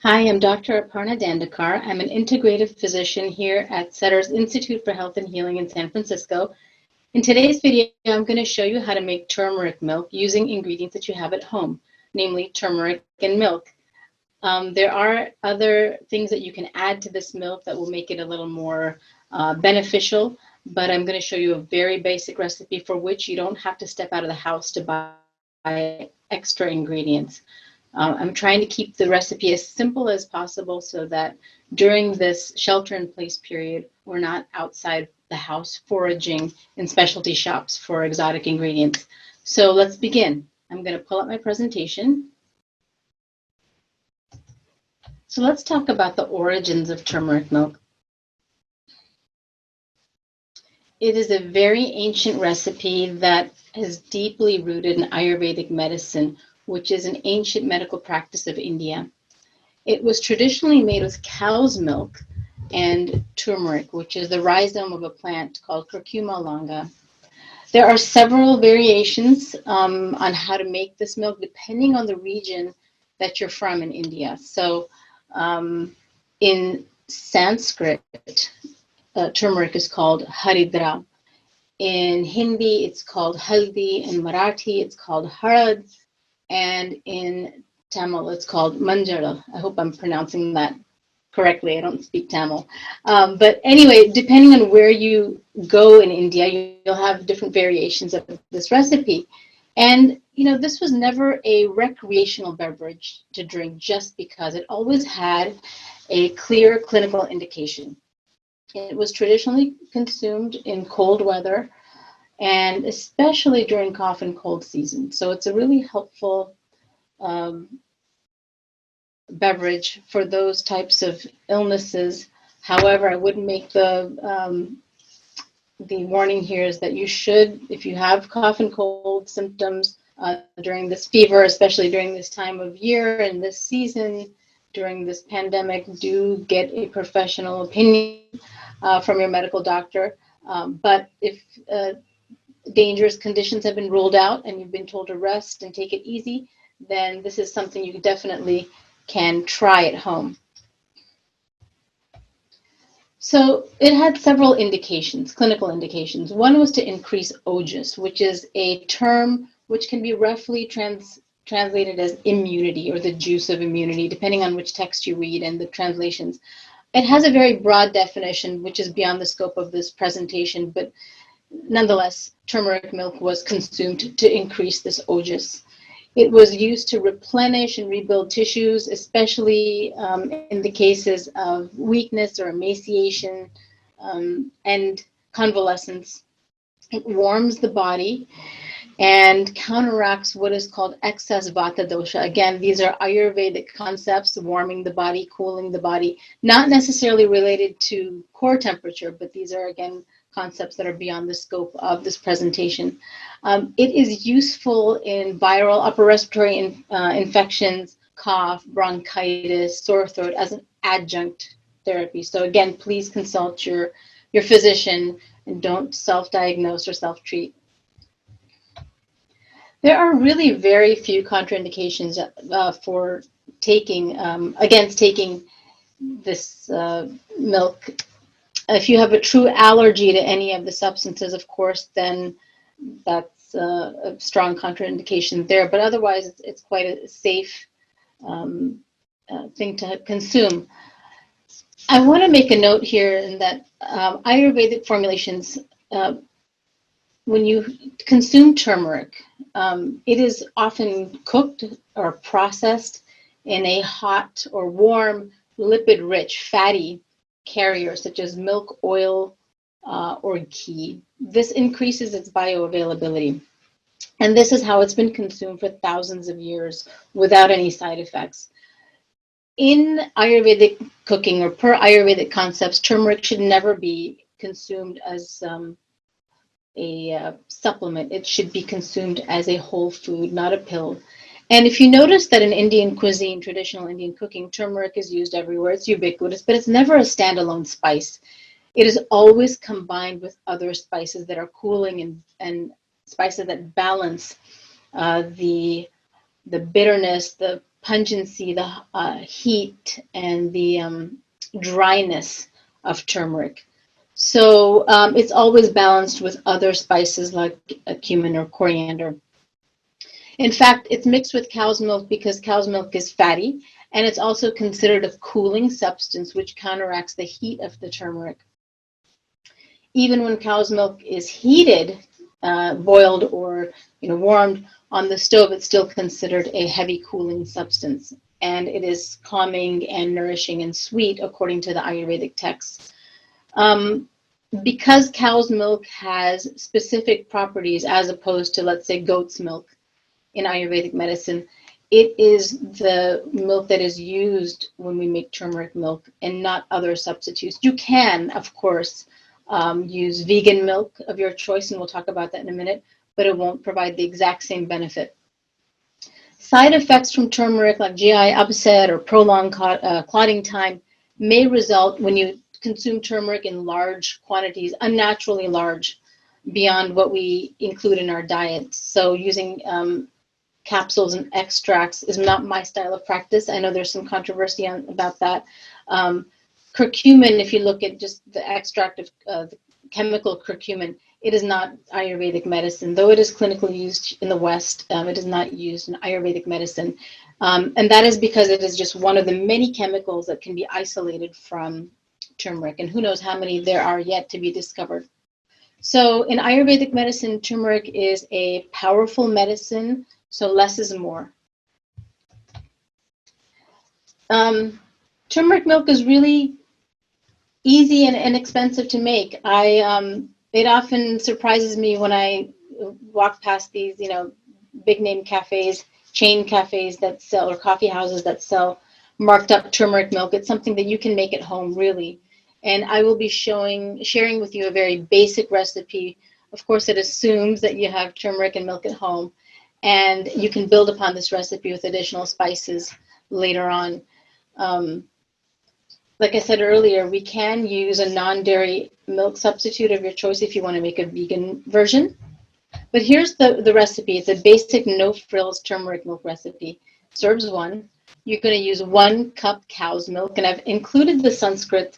Hi, I'm Dr. Aparna Dandekar. I'm an integrative physician here at Setter's Institute for Health and Healing in San Francisco. In today's video, I'm going to show you how to make turmeric milk using ingredients that you have at home, namely turmeric and milk. There are other things that you can add to this milk that will make it a little more beneficial, but I'm going to show you a very basic recipe for which you don't have to step out of the house to buy extra ingredients. I'm trying to keep the recipe as simple as possible so that during this shelter-in-place period, we're not outside the house foraging in specialty shops for exotic ingredients. So let's begin. I'm going to pull up my presentation. So let's talk about the origins of turmeric milk. It is a very ancient recipe that is deeply rooted in Ayurvedic medicine, which is an ancient medical practice of India. It was traditionally made with cow's milk and turmeric, which is the rhizome of a plant called Curcuma longa. There are several variations on how to make this milk depending on the region that you're from in India. So in Sanskrit, turmeric is called haridra. In Hindi, it's called haldi. In Marathi, it's called harad. And in Tamil, it's called manjara. I hope I'm pronouncing that correctly. I don't speak Tamil. But anyway, depending on where you go in India, you'll have different variations of this recipe. And, you know, this was never a recreational beverage to drink just because. It always had a clear clinical indication. It was traditionally consumed in cold weather and especially during cough and cold season. So it's a really helpful beverage for those types of illnesses. However, I would make the warning here is that you should, if you have cough and cold symptoms during this fever, especially during this time of year and this season, during this pandemic, do get a professional opinion from your medical doctor. But if dangerous conditions have been ruled out and you've been told to rest and take it easy, then this is something you definitely can try at home. So it had several indications, clinical indications. One was to increase ojas, which is a term which can be roughly translated as immunity or the juice of immunity, depending on which text you read and the translations. It has a very broad definition, which is beyond the scope of this presentation, but nonetheless, turmeric milk was consumed to increase this ojas. It was used to replenish and rebuild tissues, especially in the cases of weakness or emaciation and convalescence. It warms the body and counteracts what is called excess vata dosha. Again, these are Ayurvedic concepts, warming the body, cooling the body, not necessarily related to core temperature, but these are, again, concepts that are beyond the scope of this presentation. It is useful in viral upper respiratory infections, cough, bronchitis, sore throat as an adjunct therapy. So again, please consult your physician and don't self-diagnose or self-treat. There are really very few contraindications for taking, against taking this milk. If you have a true allergy to any of the substances, of course, then that's a strong contraindication there. But otherwise, it's quite a safe thing to consume. I want to make a note here in that Ayurvedic formulations, when you consume turmeric, it is often cooked or processed in a hot or warm, lipid-rich, fatty carrier such as milk, oil, or ghee. This increases its bioavailability. And this is how it's been consumed for thousands of years without any side effects. In Ayurvedic cooking or per Ayurvedic concepts, turmeric should never be consumed as a supplement. It should be consumed as a whole food, not a pill. And if you notice that in Indian cuisine, traditional Indian cooking, turmeric is used everywhere. It's ubiquitous, but it's never a standalone spice. It is always combined with other spices that are cooling and spices that balance the bitterness, the pungency, the heat, and the dryness of turmeric. So it's always balanced with other spices like cumin or coriander. In fact, it's mixed with cow's milk because cow's milk is fatty, and it's also considered a cooling substance which counteracts the heat of the turmeric. Even when cow's milk is heated, boiled or warmed on the stove, it's still considered a heavy cooling substance, and it is calming and nourishing and sweet according to the Ayurvedic texts. Because cow's milk has specific properties as opposed to, let's say, goat's milk in Ayurvedic medicine, it is the milk that is used when we make turmeric milk and not other substitutes. You can, of course, use vegan milk of your choice, and we'll talk about that in a minute, but it won't provide the exact same benefit. Side effects from turmeric, like GI upset or prolonged clotting time, may result when you consume turmeric in large quantities, unnaturally large, beyond what we include in our diet. So using capsules and extracts is not my style of practice. I know there's some controversy about that. Curcumin, if you look at just the extract of the chemical curcumin, it is not Ayurvedic medicine. Though it is clinically used in the West, it is not used in Ayurvedic medicine. And that is because it is just one of the many chemicals that can be isolated from turmeric. And who knows how many there are yet to be discovered. So in Ayurvedic medicine, turmeric is a powerful medicine, so less is more. Turmeric milk is really easy and inexpensive to make. It often surprises me when I walk past these, big name cafes, chain cafes that sell, or coffee houses that sell marked up turmeric milk. It's something that you can make at home, really. And I will be sharing with you a very basic recipe. Of course, it assumes that you have turmeric and milk at home, and you can build upon this recipe with additional spices later on. Like I said earlier, we can use a non-dairy milk substitute of your choice if you want to make a vegan version. But here's the recipe. It's a basic no-frills turmeric milk recipe. Serves one. You're going to use 1 cup cow's milk, and I've included the Sanskrit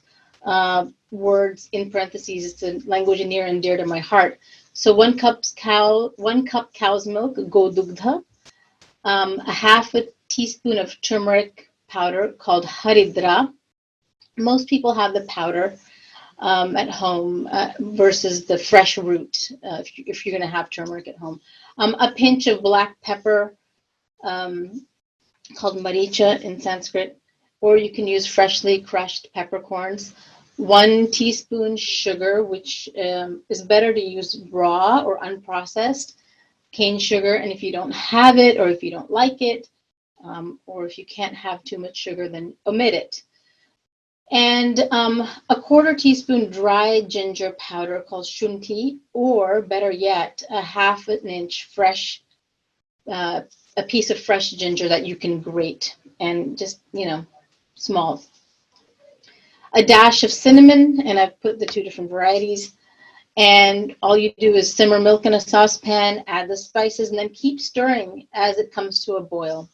words in parentheses. It's a language near and dear to my heart. So 1 cup cow's milk, godugdha, a half a teaspoon of turmeric powder called haridra. Most people have the powder at home versus the fresh root if you're going to have turmeric at home. A pinch of black pepper called maricha in Sanskrit, or you can use freshly crushed peppercorns. 1 teaspoon sugar, which is better to use raw or unprocessed cane sugar. And if you don't have it, or if you don't like it, or if you can't have too much sugar, then omit it. And a 1/4 teaspoon dry ginger powder called shunti, or better yet, a 1/2 inch fresh, a piece of fresh ginger that you can grate, and just, small. A dash of cinnamon, and I've put the 2 different varieties. And all you do is simmer milk in a saucepan, add the spices, and then keep stirring as it comes to a boil.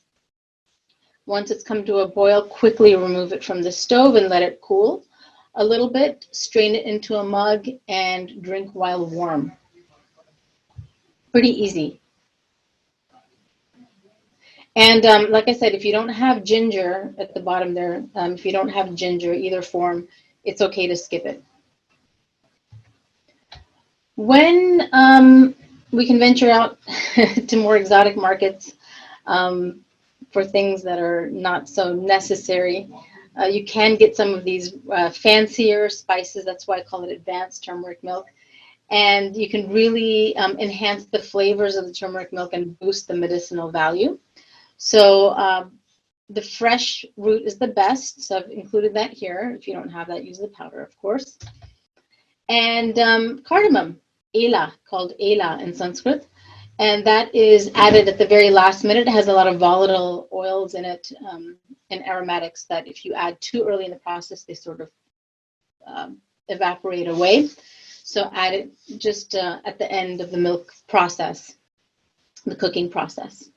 Once it's come to a boil, quickly remove it from the stove and let it cool a little bit. Strain it into a mug and drink while warm. Pretty easy. And like I said, if you don't have ginger at the bottom there, if you don't have ginger, either form, it's okay to skip it. When we can venture out to more exotic markets, for things that are not so necessary, you can get some of these fancier spices. That's why I call it advanced turmeric milk. And you can really enhance the flavors of the turmeric milk and boost the medicinal value. So the fresh root is the best. So I've included that here. If you don't have that, use the powder, of course. And cardamom, ela, called ela in Sanskrit. And that is added at the very last minute. It has a lot of volatile oils in it and aromatics that if you add too early in the process, they sort of evaporate away. So add it just at the end of the milk process, the cooking process.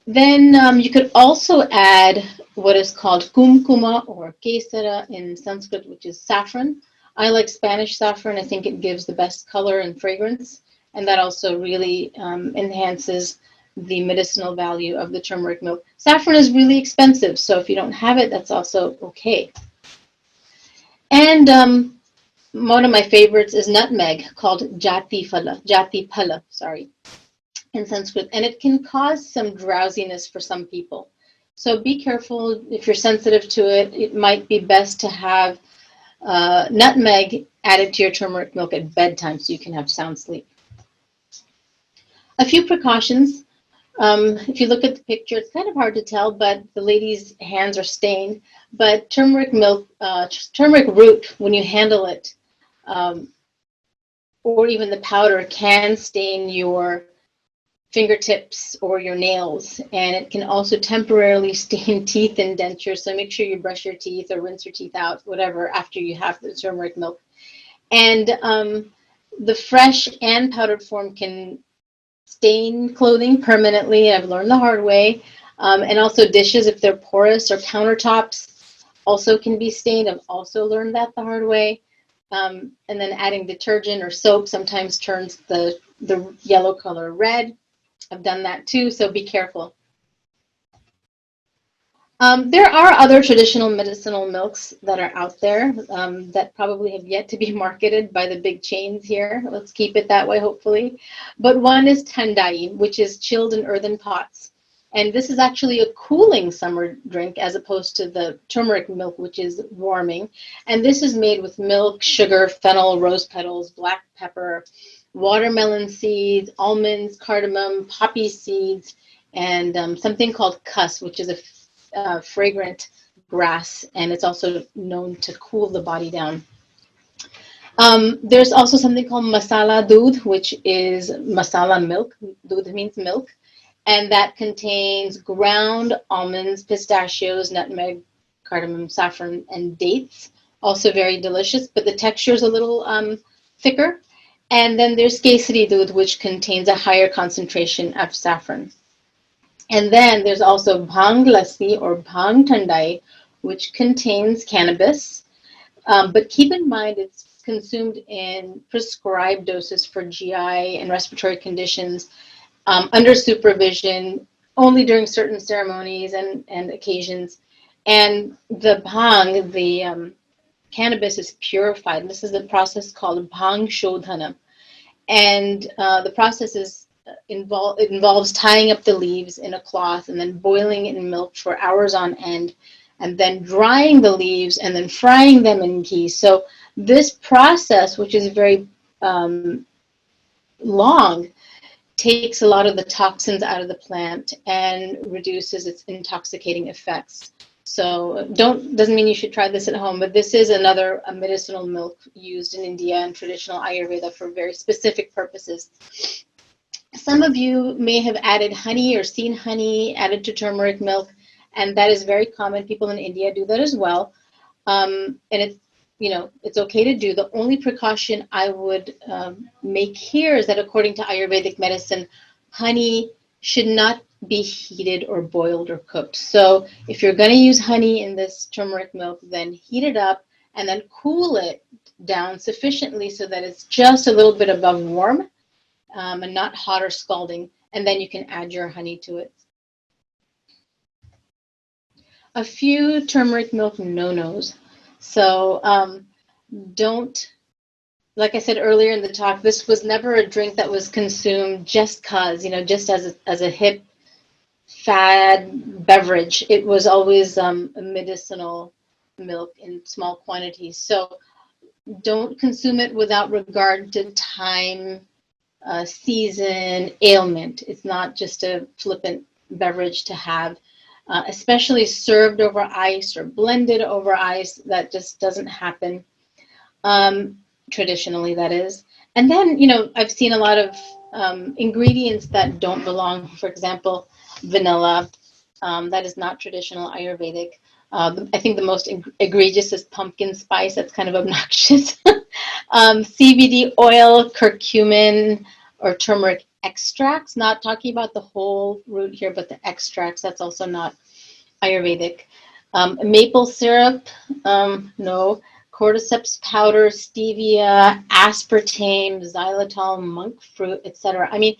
Then you could also add what is called kumkuma or kesara in Sanskrit, which is saffron. I like Spanish saffron. I think it gives the best color and fragrance, and that also really enhances the medicinal value of the turmeric milk. Saffron is really expensive, so if you don't have it, that's also okay. And one of my favorites is nutmeg, called jati phala, sorry, in Sanskrit, and it can cause some drowsiness for some people. So be careful if you're sensitive to it. It might be best to have nutmeg added to your turmeric milk at bedtime so you can have sound sleep. A few precautions. If you look at the picture, it's kind of hard to tell, but the lady's hands are stained. But turmeric milk, turmeric root, when you handle it, or even the powder, can stain your fingertips or your nails, and it can also temporarily stain teeth and dentures, so make sure you brush your teeth or rinse your teeth out, whatever, after you have the turmeric milk. And the fresh and powdered form can stain clothing permanently. I've learned the hard way. And also dishes, if they're porous, or countertops also can be stained. I've also learned that the hard way. And then adding detergent or soap sometimes turns the yellow color red. I've done that too, so be careful. There are other traditional medicinal milks that are out there that probably have yet to be marketed by the big chains here. Let's keep it that way, hopefully. But one is tandai, which is chilled in earthen pots. And this is actually a cooling summer drink as opposed to the turmeric milk, which is warming. And this is made with milk, sugar, fennel, rose petals, black pepper, watermelon seeds, almonds, cardamom, poppy seeds, and something called kuss, which is a fragrant grass, and it's also known to cool the body down. There's also something called masala doodh, which is masala milk. Doodh means milk, and that contains ground almonds, pistachios, nutmeg, cardamom, saffron, and dates. Also very delicious, but the texture is a little thicker. And then there's kesari doodh, which contains a higher concentration of saffron. And then there's also bhang lassi or bhang tandai, which contains cannabis. But keep in mind it's consumed in prescribed doses for GI and respiratory conditions, under supervision, only during certain ceremonies and occasions. And the bhang, the cannabis, is purified. This is a process called bhang shodhana. And the process is involves tying up the leaves in a cloth and then boiling it in milk for hours on end, and then drying the leaves and then frying them in ghee. So this process, which is very long, takes a lot of the toxins out of the plant and reduces its intoxicating effects. So doesn't mean you should try this at home, but this is another medicinal milk used in India and traditional Ayurveda for very specific purposes. Some of you may have added honey or seen honey added to turmeric milk, and that is very common. People in India do that as well. And it's okay to do. The only precaution I would make here is that according to Ayurvedic medicine, honey should not be heated or boiled or cooked. So if you're going to use honey in this turmeric milk, then heat it up and then cool it down sufficiently so that it's just a little bit above warm and not hot or scalding. And then you can add your honey to it. A few turmeric milk no-nos. So like I said earlier in the talk, this was never a drink that was consumed just just as a hip fad beverage. It was always a medicinal milk in small quantities. So don't consume it without regard to time, season, ailment. It's not just a flippant beverage to have, especially served over ice or blended over ice. That just doesn't happen. Traditionally, that is. And then, I've seen a lot of ingredients that don't belong. For example, vanilla. That is not traditional Ayurvedic. I think the most egregious is pumpkin spice. That's kind of obnoxious. CBD oil, curcumin, or turmeric extracts, not talking about the whole root here, but the extracts. That's also not Ayurvedic. Maple syrup, no. Cordyceps powder, stevia, aspartame, xylitol, monk fruit, etc. I mean,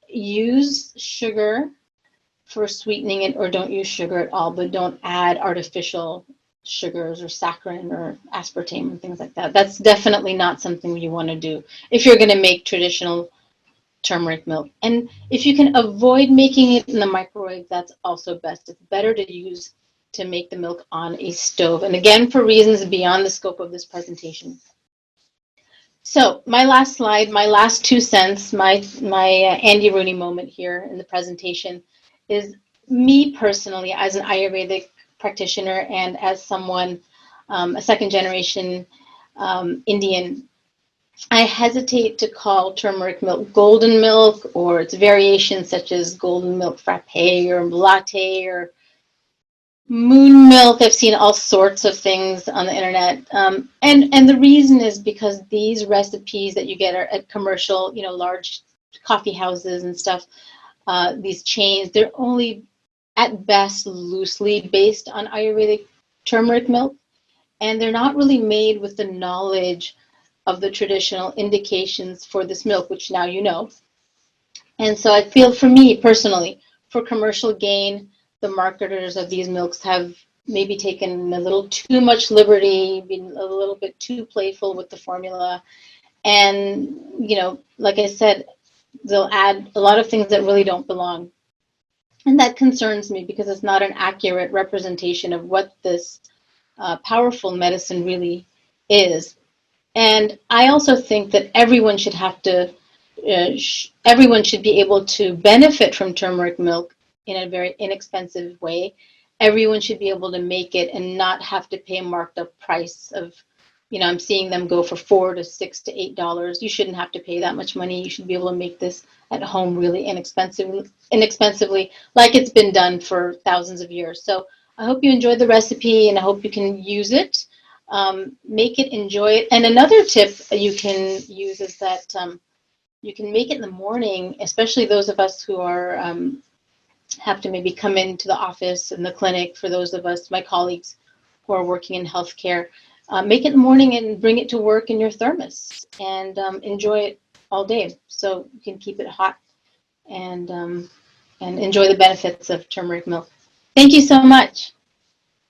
use sugar for sweetening it, or don't use sugar at all, but don't add artificial sugars or saccharin or aspartame and things like that. That's definitely not something you want to do if you're going to make traditional turmeric milk. And if you can avoid making it in the microwave, that's also best. It's better to make the milk on a stove. And again, for reasons beyond the scope of this presentation. So my last slide, my last 2 cents, my Andy Rooney moment here in the presentation is me personally as an Ayurvedic practitioner and as someone, a second generation Indian. I hesitate to call turmeric milk golden milk or its variations such as golden milk frappe or latte or moon milk. I've seen all sorts of things on the internet, and the reason is because these recipes that you get are at commercial, large coffee houses and stuff. These chains, they're only at best loosely based on Ayurvedic turmeric milk, and they're not really made with the knowledge of the traditional indications for this milk, which now you know. And so I feel, for me personally, for commercial gain, the marketers of these milks have maybe taken a little too much liberty, been a little bit too playful with the formula. And, like I said, they'll add a lot of things that really don't belong. And that concerns me because it's not an accurate representation of what this powerful medicine really is. And I also think that everyone should everyone should be able to benefit from turmeric milk in a very inexpensive way. Everyone should be able to make it and not have to pay a marked up price of, I'm seeing them go for $4 to $6 to $8. You shouldn't have to pay that much money. You should be able to make this at home really inexpensively, like it's been done for thousands of years. So I hope you enjoyed the recipe and I hope you can use it. Make it, enjoy it. And another tip you can use is that you can make it in the morning, especially those of us who are have to maybe come into the office and the clinic. For those of us, my colleagues who are working in healthcare, make it in the morning and bring it to work in your thermos and enjoy it all day. So you can keep it hot and enjoy the benefits of turmeric milk. Thank you so much.